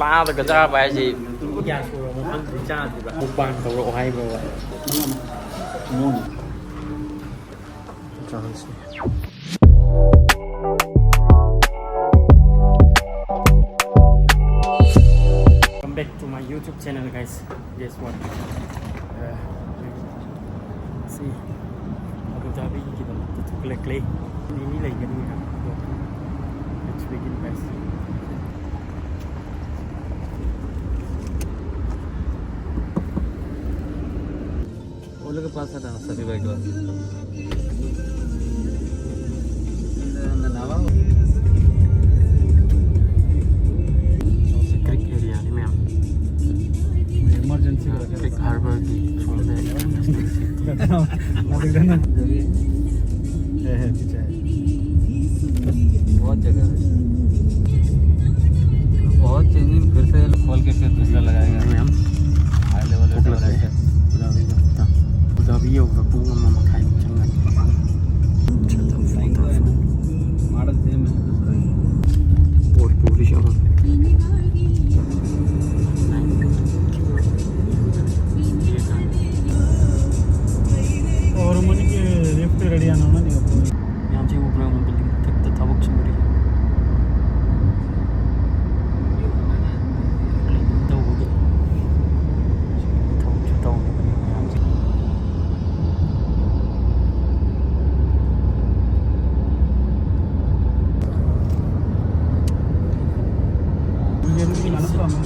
लादꯒ चाꯕ ꯍꯥꯏꯁꯤ ꯒ꯭ꯌꯥꯟ ꯁꯨꯔꯕ ꯃꯐꯝꯗꯨꯗꯤ ꯆꯥꯗ꯭ꯔꯤꯕ ꯃꯨꯛꯕꯥꯡ ꯇꯧꯔꯛꯑꯣ ꯍꯥꯏꯕ꯭ꯔꯣ Welcome back to my YouTube channel, guys. Guess what? See, Abu Dhabi kita tutup lagi. Ini lagi ni kan. Let's begin, guys. Olah ke pasar dah, satu lagi. Nama? Creek area ni memang. Emergency. Creek Harbor di Sungai. Nanti kan? पीछे बहुत जगह है, बहुत changing फिर से खोल के फिर दूसरा लगाएंगे हम हाई लेवल Dhabi होगा पूरा मामा खाई चंगा मॉडल सेम है बहुत पूरी शहर और मन के लेफ्ट रेडी आना ना यहाँ से ऊपर बिल्डिंग तक तो थबक से बड़ी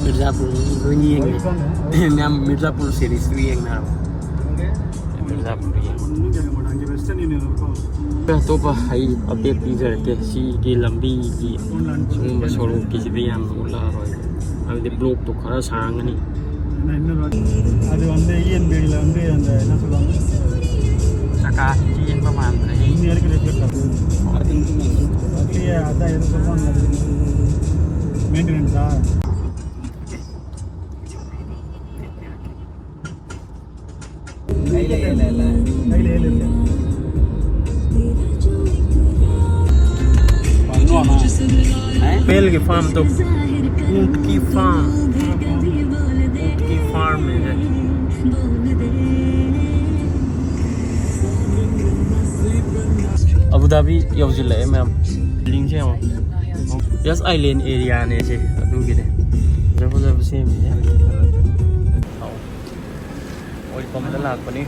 मिर्ज़ापुर दुनिया में नाम मिर्ज़ापुर सीरीज भी एक नाम मिर्ज़ापुर ये तो पर हाई अपडेट दी जाते सी की लंबी की सुबह सोलो की चीज़ें हम बोला रहे अब ये ब्लॉक तो खरा सांग नहीं अरे वंदे ये बेला वंदे अंदर ना सोलो चका चीज़ प्रमाण है ये मेरे के लिए करता हूँ ये आता है तो सोलो मेंटेनेंस आ बेल की फार्म तो ऊंट की फार्म है अबू धाबी यौजिल्ले मैम बिल्डिंग से हम यस आइलैंड एरिया ने से अदुगिदे जब सेम है Welcome to Lakpani.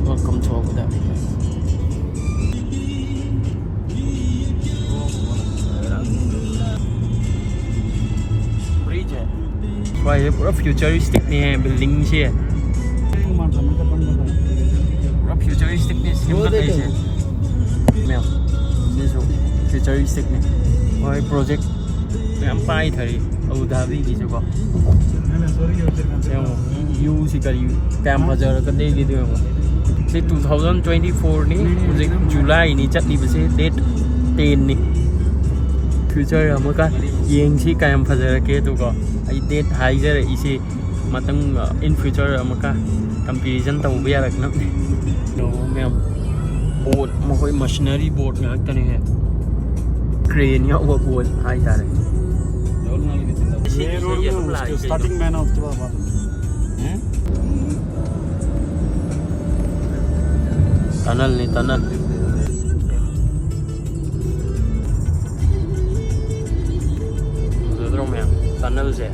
Welcome to Abu Dhabi. Bridge है. वाह ये पूरा futuristic नहीं है building से है. पूरा futuristic नहीं सिंपल कैसे? मैम ये जो futuristic नहीं. वाह ये project मैम पाई थरी Abu Dhabi की जगह. यू सी करी कैम बजार का दे दी दो से 2024 नि प्रोजेक्ट जुलाई नि चटनी बसे डेट 10 नि फ्यूचर अमका येंग सी कैम बजार के तो को आई डेट हाइजर इसे Matang in future Amka comparison तो बया रखना नो मैं बोट मकोई मशीनरी बोट ना तने है क्रेन या वो बोट हाई तारे starting man of the tunnel नहीं टनल में टनल से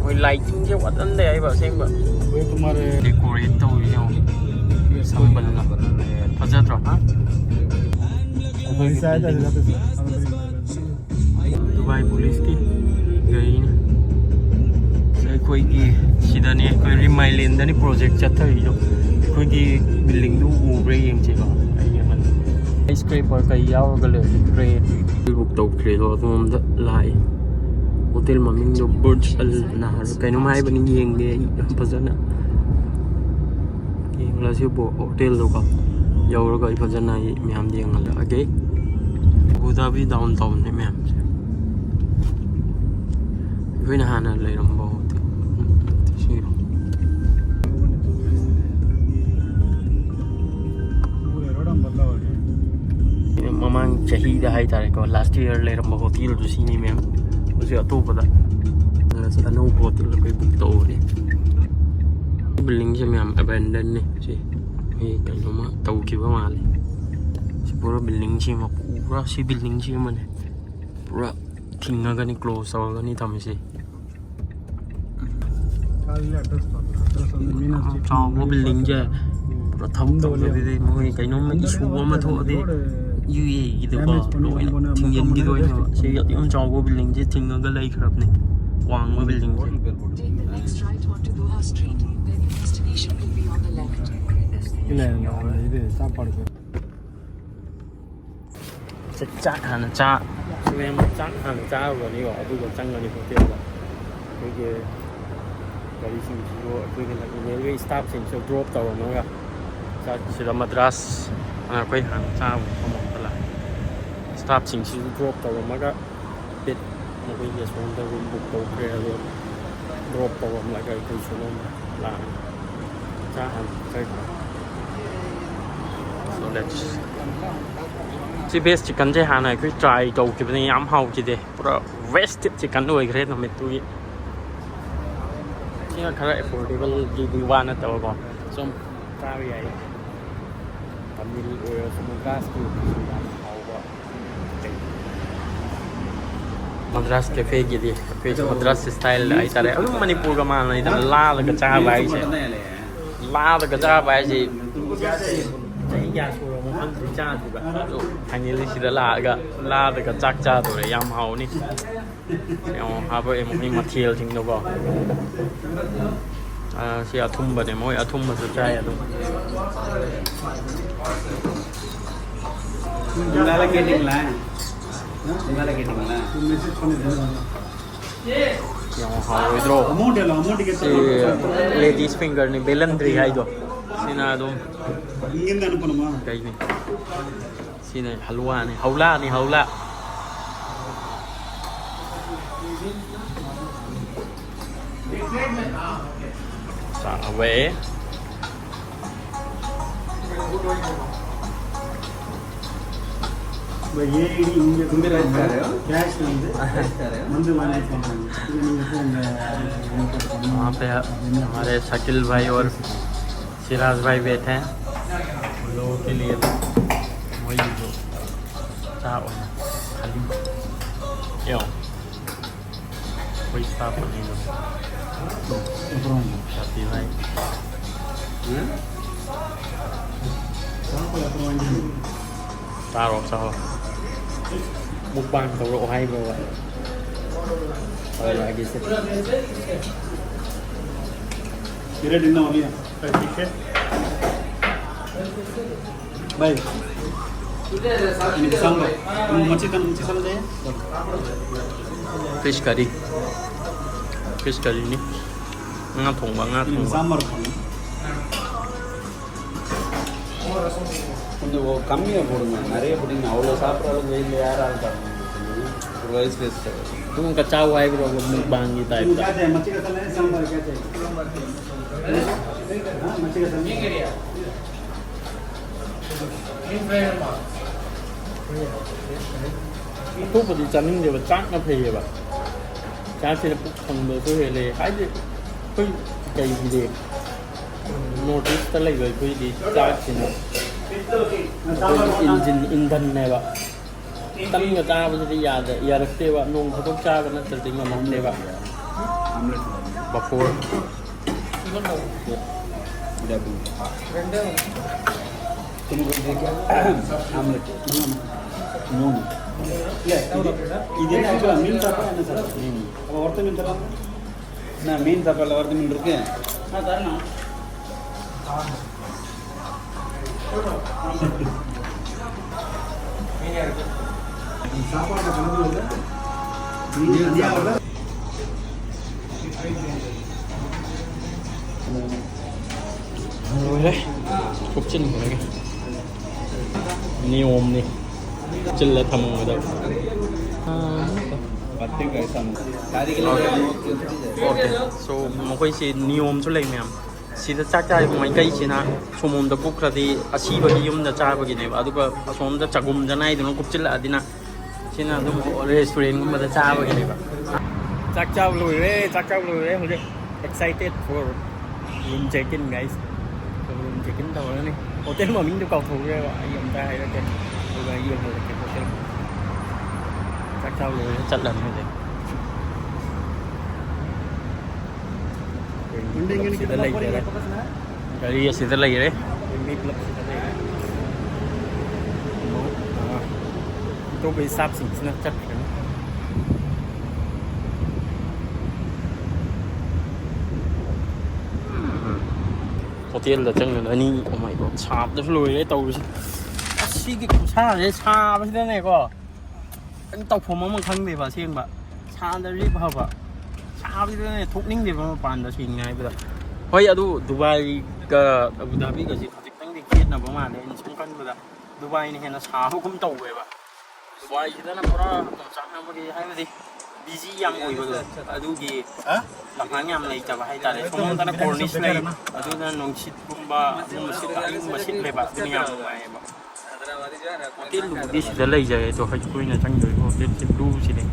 कोई लाइटिंग से वतन दे आई बस एक बार वो तुम्हारे डेकोरेट तो हुई हो संबल ना फजत रहा दुबई पुलिस की गई कोई की सिदानी कोई रिमाइलेंड नहीं प्रोजेक्ट चलता है जो कोई की बिल्डिंग दो ऊपर येंग चेगा स्क्रैपर का याव गले ट्रेन बुक तो ट्रेन और तुम लाई होटल ममिंग जो बुर्ज अल नहर कहीं माय बनी येंग दे फजना येंग लासे बो होटल दो का यावर का फजना ये म्याम देंग ला अगे अबू धाबी डाउनटाउन ने म्याम वे नहाना ले रंबो ꯃꯃꯥꯡ ꯆꯍꯤꯗ ꯍꯥꯏꯇꯥꯔꯦꯀꯣ ꯂꯥꯁ ꯏꯌꯔ ꯂꯩꯔꯝꯕ ꯍꯣꯇꯦꯜꯗꯨ ꯁꯤꯅꯤ ꯃꯌꯥꯝ ꯍꯧꯖꯤꯛ ꯑꯇꯣꯞꯄꯗ ꯑꯅꯧꯕ ꯍꯣꯇꯦꯜ ꯑꯩꯈꯣꯏ ꯕꯨꯛ ꯇꯧꯔꯦ ꯕꯤꯜꯗꯤꯡꯁꯦ ꯃꯌꯥꯝ ꯑꯦꯕꯦꯟꯗꯟꯅꯤ ꯁꯤ ꯃꯤ ꯀꯩꯅꯣꯃ ꯇꯧꯈꯤꯕ ꯃꯥꯜꯂꯦ ꯁꯤ ꯄꯨꯔꯥ ꯕꯤꯜꯗꯤꯡꯁꯤꯃ ꯄꯨꯔꯥ ꯁꯤ ꯕꯤꯜꯗꯤꯡꯁꯤ ꯑꯃꯅꯦ पूरा थिंगनी क्लोज तौरगनी थमेसे चाव बिल्डिंग जे पूरा थम तौरदे मोय कइनो म इशू अमा थोदे यूए गिदो लोइना थिंगन गिदो से यम चाव बिल्डिंग जे थिंगगा लै खरबने वांग बिल्डिंग जे चा हाना चा ꯃꯌꯥꯝ ꯆꯥꯛ ꯍꯥꯟꯅ ꯆꯥꯔꯨꯔꯅꯤꯀꯣ ꯑꯗꯨꯒ ꯆꯪꯒꯅꯤ ꯍꯣꯇꯦꯜꯗ ꯑꯩꯈꯣꯏꯒꯤ ꯒꯥꯔꯤꯁꯤꯡꯁꯤꯁꯨ ꯑꯩꯈꯣꯏꯒꯤ ꯔꯦꯜꯋꯦ ꯁ꯭ꯇꯥꯐꯁꯤꯡꯁꯨ ꯗ꯭ꯔꯣꯞ ꯇꯧꯔꯝꯃꯒ ꯁꯤꯗ ꯃദ്ꯔꯥꯁ ꯑꯩꯈꯣꯏ ꯍꯥꯟꯅ ꯆꯥꯕ ꯃꯐꯝꯗ ꯂꯥꯛꯑꯦ ꯁ꯭ꯇꯥꯐꯁꯤꯡꯁꯤꯁꯨ ꯗ꯭ꯔꯣꯞ ꯇꯧꯔꯝꯃꯒ ꯕꯦꯠ ꯃꯈꯣꯏꯒꯤ ꯑꯁꯣꯝꯗ ꯔꯨꯝ ꯕꯨꯛ ꯇꯧꯈ꯭ꯔꯦ ꯑꯗꯣ ꯗ꯭ꯔꯣꯞ ꯇꯧꯔꯝꯂꯒ ꯑꯩꯈꯣꯏ ꯁꯣꯝꯗ ꯂꯥꯛꯑꯅꯤ ꯆꯥꯛ ꯍꯥꯟꯅ ꯆꯠꯈ꯭ꯔꯦ so let's ꯁꯤ ꯕꯦꯁ ꯆꯤꯛꯀꯟꯁꯦ ꯍꯥꯟꯅ ꯑꯩꯈꯣꯏ ꯇ꯭ꯔꯥꯏ ꯇꯧꯈꯤꯕꯅꯤ ꯌꯥꯝ ꯍꯥꯎꯈꯤꯗꯦ ꯄꯨꯔꯥ ꯋꯦꯁꯇꯦꯠ ꯆꯤꯛꯀꯟ ꯑꯣꯏꯈ꯭ꯔꯦ ꯅꯨꯃꯤꯠꯇꯨꯒꯤ ꯁꯤꯅ ꯈꯔ ꯑꯦꯐꯣꯔꯗꯦꯕꯜꯒꯤꯗꯤ ꯋꯥ ꯅꯠꯇꯕꯀꯣ ꯁꯨꯝ ꯆꯥꯕ ꯌꯥꯏ ꯇꯥꯃꯤꯜ ꯑꯣꯏꯔꯁꯨ ꯃꯨꯒꯥꯁꯀꯤ ꯌꯥꯝ ꯍꯥꯎꯕ ꯃꯗ꯭ꯔꯥꯁ ꯀꯦꯐꯦꯒꯤꯗꯤ ꯑꯩꯈꯣꯏꯁꯨ ꯃꯗ꯭ꯔꯥꯁ ꯁ꯭ꯇꯥꯏꯜꯗ ꯍꯥꯏꯇꯥꯔꯦ ꯑꯗꯨꯝ ꯃꯅꯤꯄꯨꯔꯒ ꯃꯥꯟꯅꯩꯗꯅ ꯂꯥꯜꯂꯒ ꯆꯥꯕ ꯍꯥꯏꯁꯦ ꯂꯥꯜꯂꯒ ꯆꯥꯕ ꯍꯥꯏꯁꯦ ꯆꯍꯤ ꯀꯌꯥ ꯁꯨꯔꯕ ꯃꯐꯝꯁꯤ ꯆꯥꯗ꯭ꯔꯤꯕ ꯑꯗꯣ ꯐꯥꯏꯅꯦꯜꯂꯤ ꯁꯤꯗ ꯂꯥꯛꯑꯒ ꯂꯥꯗꯒ ꯆꯥꯛ ꯆꯥꯗꯣꯔꯦ ꯌꯥꯝ ꯍꯥꯎꯅꯤ ꯌꯦꯡꯉꯣ ꯍꯥꯞꯄꯛꯑꯦ ꯃꯣꯏ ꯃꯊꯦꯜꯁꯤꯡꯗꯣꯀꯣ ꯁꯤ ꯑꯊꯨꯝꯕꯅꯦ ꯃꯣꯏ ꯑꯊꯨꯝꯕꯁꯨ ꯆꯥꯏ ꯑꯗꯨꯝ ꯌꯦꯡꯉꯣ ꯍꯥꯎꯔꯣꯏꯗ꯭ꯔꯣ ꯁꯤ ꯂꯦꯗꯤꯁ ꯐꯤꯡꯒꯔꯅꯤ ꯕꯦꯂꯟꯗ꯭ꯔꯤ ꯍꯥꯏꯗꯣ sini adum ingin dan apa nama kayak ini sini halwa nih haula sawe ये इंगे तुम्बे राइस कर रहे हो कैश नंदे मंदे वाले वहाँ पे हमारे शकील भाई और सिराज भाई बैठे हैं उन लोगों के लिए वही जो चाह खाली क्यों कोई स्टाफ नहीं लो शादी भाई तारो sao mukbang tàu hay bro ạ rồi lại đi xem kira dinner हो गया ठीक है भाई ini sambal मच्छी sambal deh fish curry ini nga thong sambal கொஞ்சம் கம்மியாக போடுங்க நிறைய போடுங்க அவ்வளோ சாப்பிட்றாலும் வெயில் யாராக இருக்காங்க ரைஸ் வேஸ்ட் तुम कच्चा हुआ है ब्रो मुकबांगी टाइप का मच्छी का तल है सांभर क्या चाहिए हां मच्छी का तल नहीं करिया तो पदी चनिंग दे चाक ना फेये बा चाक से फंग दो तो हेले हाय दे कोई कई भी दे नोटिस त लई गई कोई दी चाक से इंजन ईंधन ने बा तन का चाबा से याद रखते बा नोंग खतो चाबा न चलते म नमले बा बफोर डबल ரெண்டு तुमको देखिए आमलेट नोन இல்ல இது என்ன மீன் சாப்பாடு என்ன சார் அப்ப ஒருத்த மீன் தரலாம் நான் மீன் சாப்பாடுல ஒருத்த மீன் இருக்கு நான் தரணும் மீன் இருக்கு சாப்பாடு கலந்து இல்ல நீயா வர rồi đấy cục chân của nó niêm đi chân là thầm ở đâu okay so một cái gì niêm chỗ này mềm ꯁꯤꯗ ꯆꯥꯛ ꯆꯥꯔꯤꯕ ꯃꯥꯏꯀꯩꯁꯤꯅ ꯁꯣꯃꯣꯝꯗ ꯀꯨꯞꯈ꯭ꯔꯗꯤ ꯑꯁꯤꯕꯒꯤ ꯌꯨꯝꯗ ꯆꯥꯕꯒꯤꯅꯦꯕ ꯑꯗꯨꯒ ꯑꯁꯣꯝꯗ ꯆꯒꯨꯝꯗ ꯅꯥꯏꯗꯨꯅ ꯀꯨꯞꯆꯤꯜꯂꯛꯑꯗꯤꯅ ꯁꯤꯅ ꯑꯗꯨꯝ ꯔꯦꯁꯇꯨꯔꯦꯟꯒꯨꯝꯕꯗ ꯆꯥꯕꯒꯤꯅꯦꯕ ꯆꯥꯛ ꯆꯥꯕ ꯂꯣꯏꯔꯦ ꯍꯧꯖꯤꯛ excited for room check in guys room check in ꯇꯧꯔꯅꯤ ꯍꯣꯇꯦꯜ ꯃꯃꯤꯡꯗꯨ ꯀꯥꯎꯊꯣꯛꯈ꯭ꯔꯦꯕ ꯑꯩ ꯑꯝꯇ ꯍꯥꯏꯔꯛꯀꯦ ꯑꯗꯨꯒ ꯑꯩ ꯌꯦꯡꯍꯜꯂꯛꯀꯦ ꯍꯣꯇꯦꯜ ꯆꯥꯛ ꯆꯥꯕ ꯂꯣꯏꯔꯦ ꯆꯠꯂꯅꯤ ꯍꯧꯖꯤꯛ ꯁꯤꯗ ꯂꯩꯖꯔꯦ ꯒꯥꯔꯤ ꯑꯁꯤꯗ ꯂꯩꯔꯦ ꯃꯤ ꯄꯨꯂꯞ ꯁꯤꯗ ꯂꯩꯔꯦ ꯑꯇꯣꯞꯄ ꯏꯁꯇꯥꯐꯁꯤꯡꯁꯤꯅ ꯆꯠꯈ꯭ꯔꯅꯤ ꯍꯣꯇꯦꯜꯗ ꯆꯪꯉꯅꯤ ꯑꯣꯃꯥꯏꯗꯣ ꯁꯥꯕꯗꯁꯨ ꯂꯣꯏꯔꯦ ꯇꯧꯔꯤꯁꯦ ꯑꯁꯤꯒꯤ ꯈꯨꯠꯁꯥꯁꯦ ꯁꯥꯕꯁꯤꯗꯅꯦꯀꯣ ꯀꯩꯅꯣ ꯇꯧꯐꯝ ꯑꯃ ꯈꯪꯗꯦꯕ ꯑꯁꯦꯡꯕ ꯁꯥꯗ꯭ꯔꯗꯤ ꯐꯕ ꯁꯥꯕꯁꯤꯗꯅꯦ ꯊꯣꯛꯅꯤꯡꯗꯦꯕ ꯃꯄꯥꯟꯗ ꯁꯦꯡꯅ ꯍꯥꯏꯕꯗ ꯍꯣꯏ ꯑꯗꯨ ꯗꯨꯕꯥꯏꯒ ꯑꯕꯨ ꯙꯥꯕꯤꯒꯁꯦ ꯈꯖꯤꯛꯇꯪꯗꯤ ꯈꯦꯠꯅꯕ ꯃꯥꯜꯂꯦ ꯑꯩꯅ ꯁꯨꯝ ꯈꯟꯕꯗ ꯗꯨꯕꯥꯏꯅ ꯍꯦꯟꯅ ꯁꯥꯕꯒꯨꯝ ꯇꯧꯋꯦꯕ ꯗꯨꯕꯥꯏꯁꯤꯗꯅ ꯄꯨꯔꯥ ꯆꯥꯟꯅꯕꯒꯤ ꯍꯥꯏꯕꯗꯤ ꯕꯤꯖꯤ ꯌꯥꯝ ꯑꯣꯏꯕꯗꯣ ꯑꯗꯨꯒꯤ ꯂꯝꯍꯥꯡ ꯌꯥꯝ ꯂꯩꯇꯕ ꯍꯥꯏꯇꯥꯔꯦ ꯁꯣꯝꯗꯅ ꯀꯣꯔꯅꯤꯁ ꯂꯩ ꯑꯗꯨꯅ ꯅꯨꯡꯁꯤꯠꯀꯨꯝꯕ ꯑꯗꯨꯝꯕ ꯑꯌꯤꯡꯕ ꯁꯤꯠꯂꯦꯕ ꯑꯗꯨꯅ ꯌꯥꯝ ꯅꯨꯡꯉꯥꯏꯌꯦꯕ ꯍꯣꯇꯦꯜꯗꯨꯕꯨꯗꯤ ꯁꯤꯗ ꯂꯩꯖꯔꯦ ꯑꯗꯣ ꯍꯧꯖꯤꯛ ꯑꯩꯈꯣꯏꯅ ꯆꯪꯗꯣꯏꯕ ꯍꯣꯇꯦꯜꯁꯦ ꯕ꯭ꯂꯨꯁꯤꯅꯦ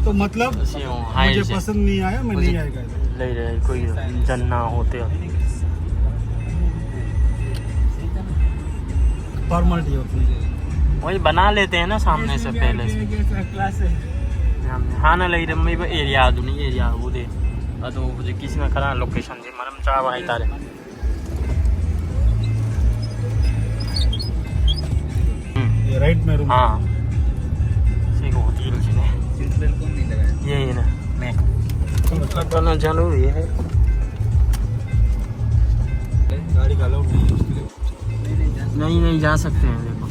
तो मतलब मुझे पसंद नहीं आया मैं नहीं आएगा ले रहे कोई जन्ना होटल फॉर्मेलिटी होती है वही बना लेते हैं ना सामने से पहले से ꯍꯥꯟꯅ ꯂꯩꯔꯝꯃꯤꯕ ꯑꯦꯔꯤꯌꯥꯗꯨꯅꯤ ꯑꯦꯔꯤꯌꯥꯕꯨꯗꯤ ꯑꯗꯣ ꯍꯧꯖꯤꯛꯀꯤꯁꯤꯅ ꯈꯔ ꯂꯣꯀꯦꯁꯟꯁꯦ ꯃꯔꯝ ꯆꯥꯕ ꯍꯥꯏꯇꯥꯔꯦ राइट में रूम हाँ सिगो होटल से ये ना मैं लगाना जरूरी है गाड़ी का अलाउड नहीं है उसके लिए नहीं जा सकते हैं देखो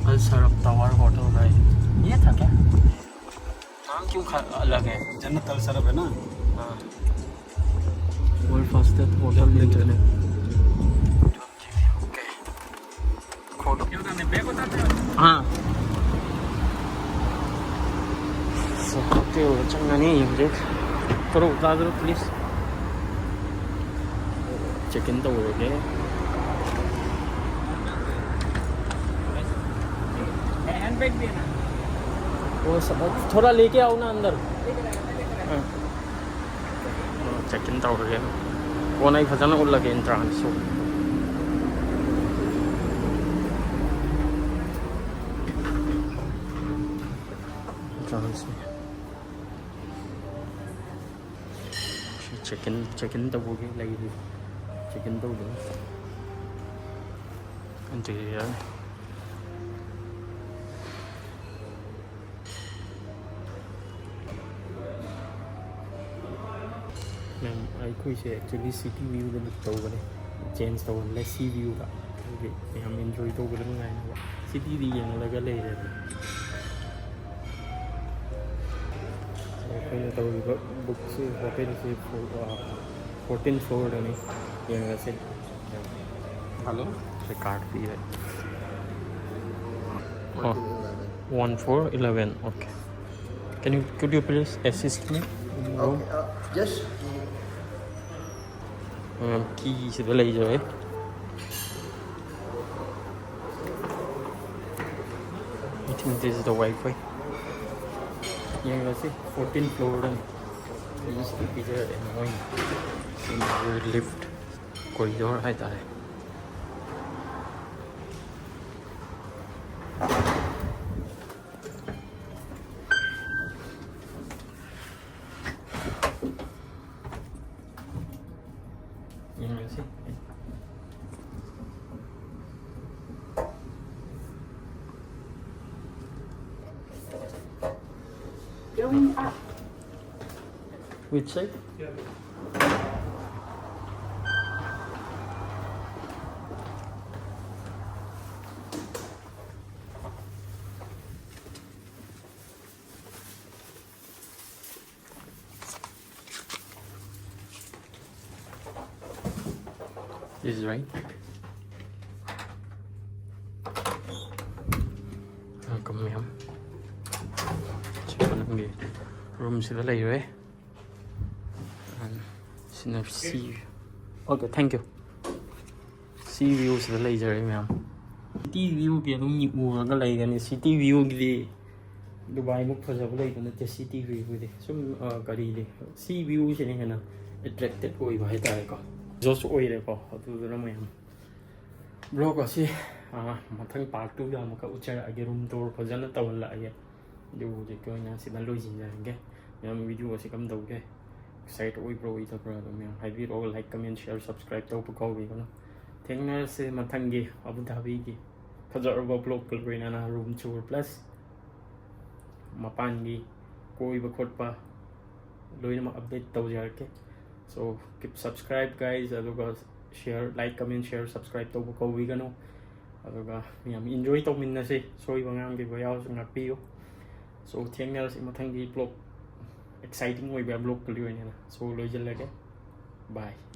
अल सरफ टावर होटल है ये था क्या नाम क्यों अलग है जन्नत अल सरफ है ना हाँ world fastest hotel internet okay खोलो हाँ होटल चंगनी देख करो उतार दो प्लीज चेक इन तो हो गए वो थोड़ा लेके आओ ना अंदर चेक इन तो हो गया वो नहीं फजना उल्लगे entrance check in tàu cái này thì check in tàu nữa anh chị ma'am आई कोई से एक्चुअली सिटी व्यू का बुक तव बने चेंज तव ले सी व्यू का ओके हम एंजॉय तो कर रहे हैं सिटी दी ये लगा ले रहे हैं तो बुक से होटल से 14 फ्लोर है ये वैसे हेलो से कार्ड भी है 1411 okay could you please assist me Yes. की से ले जाए I think this is the Wi-Fi ये वैसे 14 फ्लोर है this is annoying in our lift corridor है तारे ये वैसे Going up. which side This is right. Cầm mèo. Chỉ còn những cái room sẽ lấy rồi. Xin lỗi, see you. Okay, thank you. Sea view sẽ lấy rồi mèo. City view kia cũng nhiều cái lấy cái này city view gì. Dubai mục phải giờ lấy cái này city view đi. Sum cái đi đi. Sea view sẽ này là attracted ôi vậy tại có. Just ôi đấy có. Tôi nó mèo. Vlog ở xí. Mà thằng park tu giờ mà cái chơi ở cái room tour có dân nó tàu lại vậy. Dù thì coi nhà sẽ bán lôi gì ra cái. Nhưng video sẽ cầm đầu cái. Excited ôi bro ito bro mèo. Hãy video like, comment, share, subscribe cho bố câu vì con. Tiếng sẽ mà thằng gì Abu Dhabi gì. Thật ra vào blog của người là room tour plus. Mà pan gì. Coi và khốt pa. Lôi nó mà update tàu giờ cái. So keep subscribe guys. Rồi share, like, comment, share, subscribe cho bố câu vì con. Rồi mình enjoy tàu mình là gì. Xôi vào ngang cái video xong ngạc video. So tiếng sẽ mà thằng gì blog exciting way by blog của người này. So lôi chân lại cái. Bye.